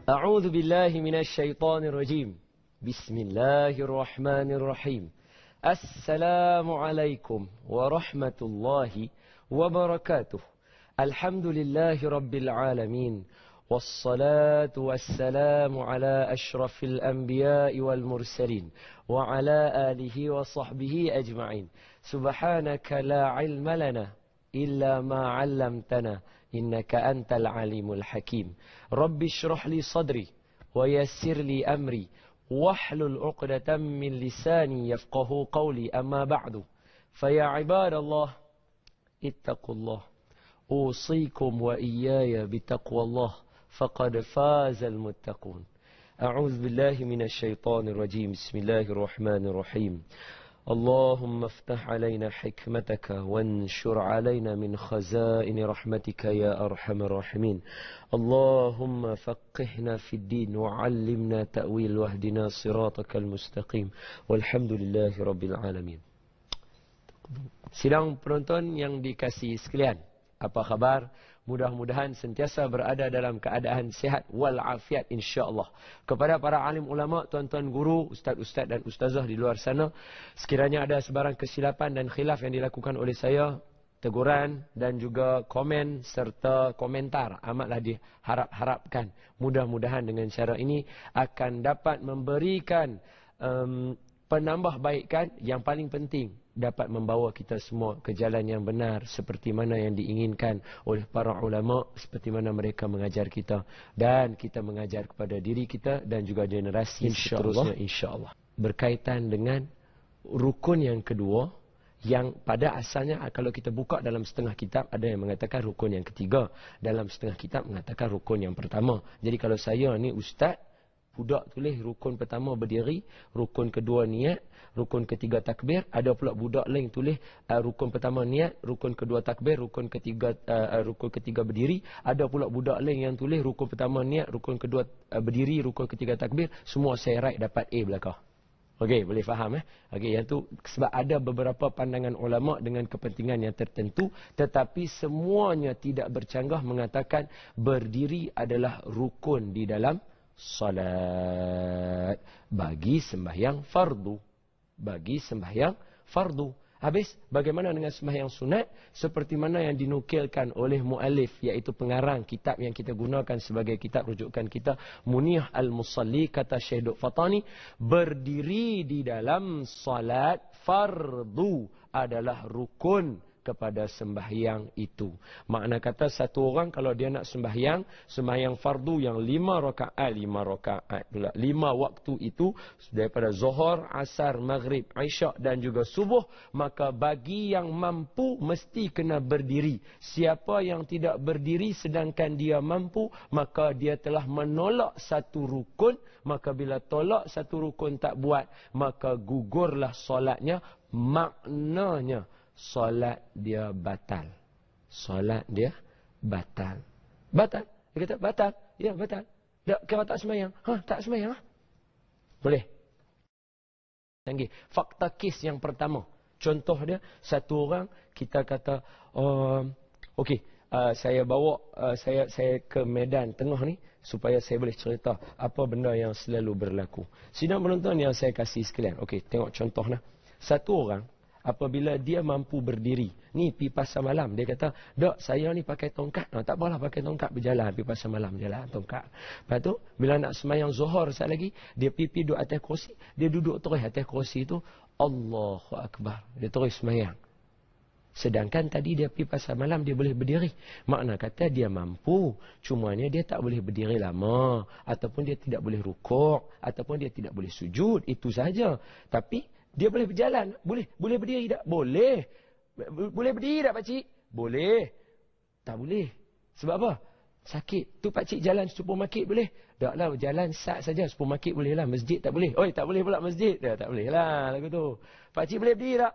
أعوذ بالله من الشيطان الرجيم. بسم الله الرحمن الرحيم. السلام عليكم ورحمة الله وبركاته. الحمد لله رب العالمين، والصلاة والسلام على أشرف الأنبياء والمرسلين وعلى آله وصحبه أجمعين. سبحانك لا علم لنا إلا ما علمتنا إنك أنت العليم الحكيم. رب اشرح لي صدري ويسر لي أمري واحلل عقدة من لساني يفقه قولي. أما بعد، فيا عباد الله اتقوا الله، أوصيكم وإياي بتقوى الله، فقد فاز المتقون. أعوذ بالله من الشيطان الرجيم. بسم الله الرحمن الرحيم. اللهم افتح علينا حكمتك وانشر علينا من خزائن رحمتك يا أرحم الراحمين. اللهم فقهنا في الدين وعلمنا تأويل واهدنا صراطك المستقيم. والحمد لله رب العالمين. Sidang penonton yang dikasihi sekalian, apa khabar? Mudah-mudahan sentiasa berada dalam keadaan sihat walafiat insya-Allah. Kepada para alim ulama, tuan-tuan guru, ustaz-ustaz dan ustazah di luar sana, sekiranya ada sebarang kesilapan dan khilaf yang dilakukan oleh saya, teguran dan juga komen serta komentar amatlah diharap-harapkan. Mudah-mudahan dengan cara ini akan dapat memberikan penambahbaikan yang paling penting, dapat membawa kita semua ke jalan yang benar seperti mana yang diinginkan oleh para ulama, seperti mana mereka mengajar kita dan kita mengajar kepada diri kita dan juga generasi seterusnya insya-Allah. Berkaitan dengan rukun yang kedua, yang pada asalnya kalau kita buka dalam setengah kitab ada yang mengatakan rukun yang ketiga, dalam setengah kitab mengatakan rukun yang pertama. Jadi kalau saya ni ustaz, budak tulis rukun pertama berdiri, rukun kedua niat, rukun ketiga takbir. Ada pula budak lain tulis rukun pertama niat, rukun kedua takbir, rukun ketiga berdiri. Ada pula budak lain yang tulis rukun pertama niat, rukun kedua berdiri, rukun ketiga takbir. Semua saya write dapat A belakang. Okey, boleh faham Okey, yang tu sebab ada beberapa pandangan ulama dengan kepentingan yang tertentu, tetapi semuanya tidak bercanggah mengatakan berdiri adalah rukun di dalam salat bagi sembahyang fardu. Bagi sembahyang fardu. Habis, bagaimana dengan sembahyang sunat? Seperti mana yang dinukilkan oleh muallif, iaitu pengarang kitab yang kita gunakan sebagai kitab rujukan kita, Muniyah Al-Musalli, kata Syekh Duk Fatani, berdiri di dalam salat fardu adalah rukun kepada sembahyang itu. Makna kata satu orang kalau dia nak sembahyang fardu yang 5 rakaat pula, 5 waktu itu daripada Zuhur, Asar, Maghrib, Isyak dan juga Subuh, maka bagi yang mampu mesti kena berdiri. Siapa yang tidak berdiri sedangkan dia mampu, maka dia telah menolak satu rukun. Maka bila tolak satu rukun tak buat, maka gugurlah solatnya. Maknanya solat dia batal. Solat dia batal. Batal. Dia kata batal. Ya, batal. Tak kira tak sembahyang. Tak sembahyang. Boleh. Canggih. Fakta kes yang pertama. Contoh dia, satu orang kita kata, okey, saya bawa saya ke medan tengah ni supaya saya boleh cerita apa benda yang selalu berlaku. Sidang penonton yang saya kasih sekalian. Okey, tengok contoh lah. Satu orang apabila dia mampu berdiri, ni pergi pasar malam, dia kata, "Dok, saya ni pakai tongkat." Tak apalah pakai tongkat, berjalan pergi pasar malam, jalan tongkat. Lepas tu bila nak sembahyang Zuhur sekali lagi, dia pergi duduk atas kerusi, dia duduk terus atas kerusi tu, Allahu Akbar, dia terus sembahyang. Sedangkan tadi dia pergi pasar malam, dia boleh berdiri. Makna kata dia mampu, cumanya dia tak boleh berdiri lama, ataupun dia tidak boleh rukuk, ataupun dia tidak boleh sujud, itu saja. Tapi dia boleh berjalan. Boleh berdiri tak? Boleh. Boleh berdiri tak pakcik? Boleh. Tak boleh. Sebab apa? Sakit. Tu pakcik jalan supermarket boleh? Taklah, jalan sat saja. Supermarket boleh lah. Masjid tak boleh. Oi, tak boleh pula masjid. Tak boleh lah lagu tu. Pakcik boleh berdiri tak?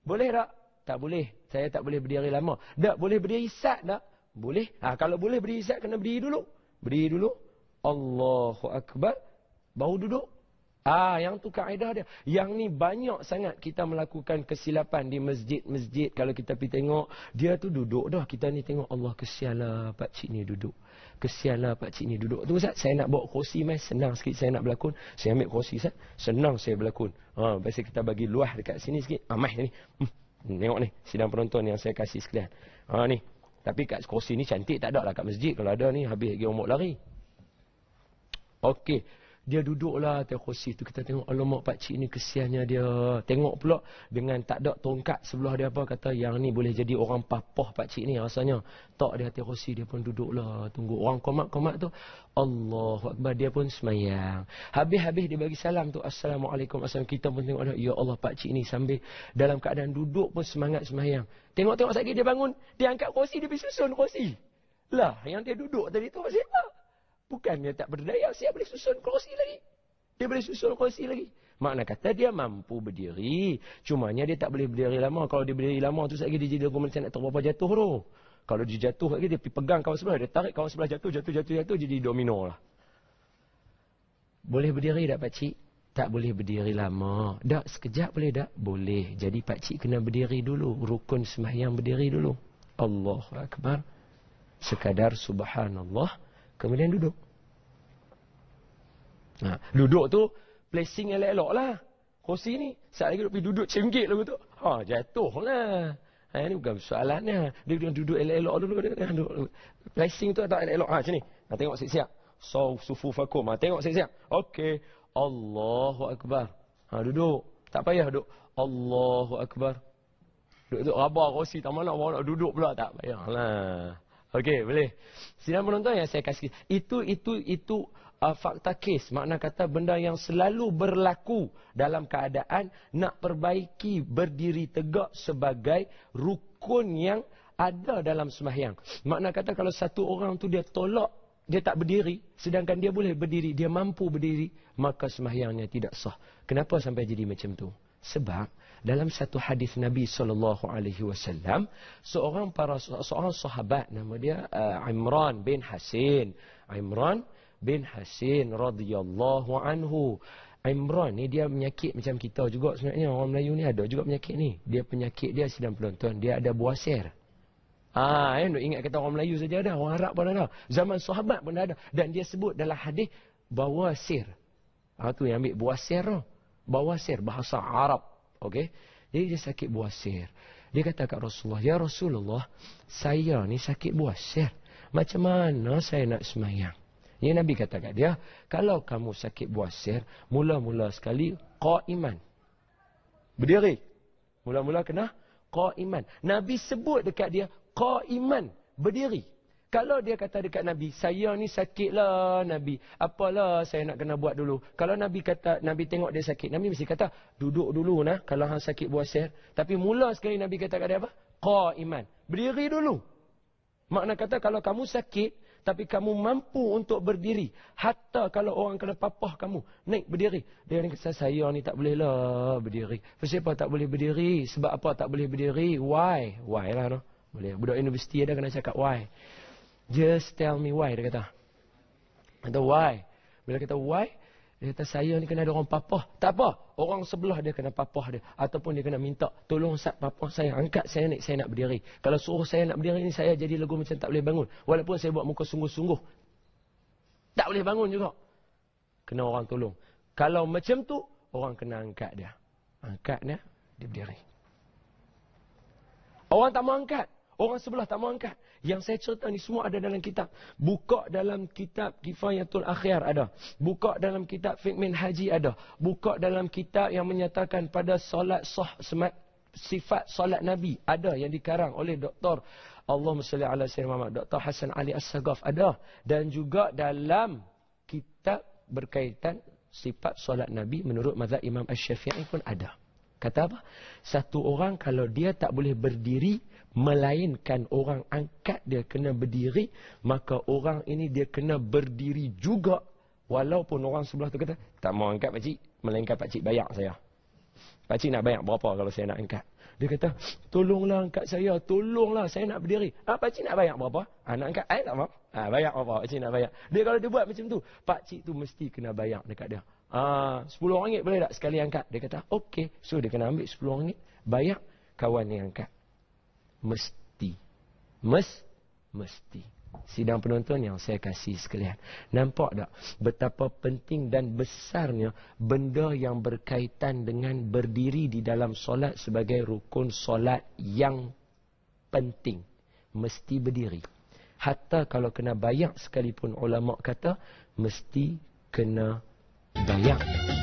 Boleh tak? Tak boleh. Saya tak boleh berdiri lama. Tak boleh berdiri sat tak? Boleh. Kalau boleh berdiri sat, kena berdiri dulu. Berdiri dulu. Allahu Akbar. Baru duduk. Yang tu kaedah dia. Yang ni banyak sangat kita melakukan kesilapan di masjid-masjid. Kalau kita pergi tengok, dia tu duduk dah. Kita ni tengok, Allah kesianlah pakcik ni duduk. Kesianlah pakcik ni duduk tu Ustaz. Saya nak bawa kerusi mai, senang sikit saya nak berlakon. Saya ambil kerusi Ustaz, senang saya berlakon. Biasa kita bagi luah dekat sini sikit. Mai ni. Tengok ni, sidang penonton yang saya kasih sekalian. Ni. Tapi kat kerusi ni cantik tak ada lah kat masjid. Kalau ada ni habis lagi umur lari. Okey. Dia duduklah atas kerusi tu. Kita tengok, alamak pakcik ni kesiannya dia. Tengok pula dengan tak ada tongkat sebelah dia apa. Kata yang ni boleh jadi orang papah pakcik ni rasanya. Tak dia atas kerusi, dia pun duduklah. Tunggu orang komat-komat tu. Allahu Akbar, dia pun semayang. Habis-habis dia bagi salam tu. Assalamualaikum. Kita pun tengok dia. Ya Allah pakcik ni sambil dalam keadaan duduk pun semangat semayang. Tengok-tengok sekali dia bangun. Dia angkat kerusi, dia pergi susun kerusi. Lah, yang dia duduk tadi tu pasal apa? Bukan dia tak berdaya, saya boleh susun kerusi lagi. Dia boleh susun kerusi lagi. Makna kata dia mampu berdiri. Cumanya dia tak boleh berdiri lama. Kalau dia berdiri lama tu lagi dia jadi lagu macam nak terberapa jatuh tu. Kalau dia jatuh lagi dia pergi pegang kawan sebelah. Dia tarik kawan sebelah jatuh. Jadi domino lah. Boleh berdiri tak pakcik? Tak boleh berdiri lama. Tak sekejap boleh tak? Boleh. Jadi pakcik kena berdiri dulu. Rukun sembahyang berdiri dulu. Allahu Akbar. Sekadar subhanallah. Kemudian duduk. Duduk tu placing elok-elok lah. Kerusi ni. Saat lagi pergi duduk cenggik lagu tu. Jatuh lah. Ini bukan soalannya. Dia duduk elok-elok dulu. Placing tu tak elok-elok. Macam ni. Tengok siap-siap. Sufufakum. Tengok siap-siap. Okey. Allahu Akbar. Duduk. Tak payah duduk. Allahu Akbar. Duduk rabah kerusi. Tak mana orang nak duduk pula. Tak payah lah. Okey, boleh. Sidang penonton yang saya kasih. Itu fakta kes. Makna kata benda yang selalu berlaku dalam keadaan nak perbaiki berdiri tegak sebagai rukun yang ada dalam sembahyang. Makna kata kalau satu orang tu dia tolak, dia tak berdiri, sedangkan dia boleh berdiri, dia mampu berdiri, maka sembahyangnya tidak sah. Kenapa sampai jadi macam tu? Sebab dalam satu hadis Nabi SAW, seorang sahabat nama dia Imran bin Hasin. Imran bin Hasin radhiyallahu anhu. Imran ni dia penyakit macam kita juga sebenarnya. Orang Melayu ni ada juga penyakit ni. Dia penyakit dia sidang penonton, dia ada buasir. Ingat kata orang Melayu saja ada, orang Arab pun ada. Zaman sahabat pun ada. Dan dia sebut dalam hadis bawasir. Tu yang ambil buasir tu. Bawasir, bahasa Arab. Okey. Jadi dia sakit buasir. Dia kata kat Rasulullah, "Ya Rasulullah, saya ni sakit buasir. Macam mana saya nak sembahyang?" Ya Nabi kata kat dia, "Kalau kamu sakit buasir, mula-mula sekali qaiman." Berdiri. Mula-mula kena qaiman. Nabi sebut dekat dia qaiman, berdiri. Kalau dia kata dekat Nabi, saya ni sakitlah Nabi. Apalah saya nak kena buat dulu. Kalau Nabi kata, Nabi tengok dia sakit, Nabi mesti kata, duduk dulu nah kalau hang sakit buasir. Tapi mula sekali Nabi kata kat dia apa? Qaiman. Berdiri dulu. Makna kata kalau kamu sakit, tapi kamu mampu untuk berdiri. Hatta kalau orang kena papah kamu, naik berdiri. Dia kata, saya ni tak boleh lah berdiri. Kenapa tak boleh berdiri? Sebab apa tak boleh berdiri? Why? Why lah no? Boleh. Budak universiti ada kena cakap why. Just tell me why, dia kata. Kata why. Bila kata why, dia kata saya ni kena ada orang papah. Tak apa, orang sebelah dia kena papah dia. Ataupun dia kena minta, tolong Ustaz papah saya, angkat saya naik, saya nak berdiri. Kalau suruh saya nak berdiri ni, saya jadi lagu macam tak boleh bangun. Walaupun saya buat muka sungguh-sungguh, tak boleh bangun juga. Kena orang tolong. Kalau macam tu, orang kena angkat dia. Angkat dia, dia berdiri. Orang tak mau angkat. Orang sebelah tak mau angkat. Yang saya cerita ni semua ada dalam kitab. Buka dalam kitab Kifayatul Akhyar ada. Buka dalam kitab Fiqh Minhaji ada. Buka dalam kitab yang menyatakan pada solat sifat solat Nabi ada yang dikarang oleh Dr. Allahumma salli ala Sayyidina Muhammad, Dr. Hasan Ali As-Sagaf ada. Dan juga dalam kitab berkaitan sifat solat Nabi menurut mazhab Imam Asy-Syafi'i pun ada. Kata apa? Satu orang kalau dia tak boleh berdiri, melainkan orang angkat dia kena berdiri, maka orang ini dia kena berdiri juga. Walaupun orang sebelah tu kata, tak mau angkat pakcik, melainkan pakcik bayar saya. Pakcik nak bayar berapa kalau saya nak angkat? Dia kata, tolonglah angkat saya, tolonglah saya nak berdiri. Pakcik nak bayar berapa? Nak angkat, tak mau. Bayar berapa? Pakcik nak bayar. Dia kalau dia buat macam tu, pakcik tu mesti kena bayar dekat dia. RM10 boleh tak sekali angkat? Dia kata, okey. So dia kena ambil RM10, bayar kawan yang angkat. Mesti. Mesti. Sidang penonton yang saya kasih sekalian. Nampak tak betapa penting dan besarnya benda yang berkaitan dengan berdiri di dalam solat sebagai rukun solat yang penting. Mesti berdiri. Hatta kalau kena bayak sekalipun ulama' kata, mesti kena bayak.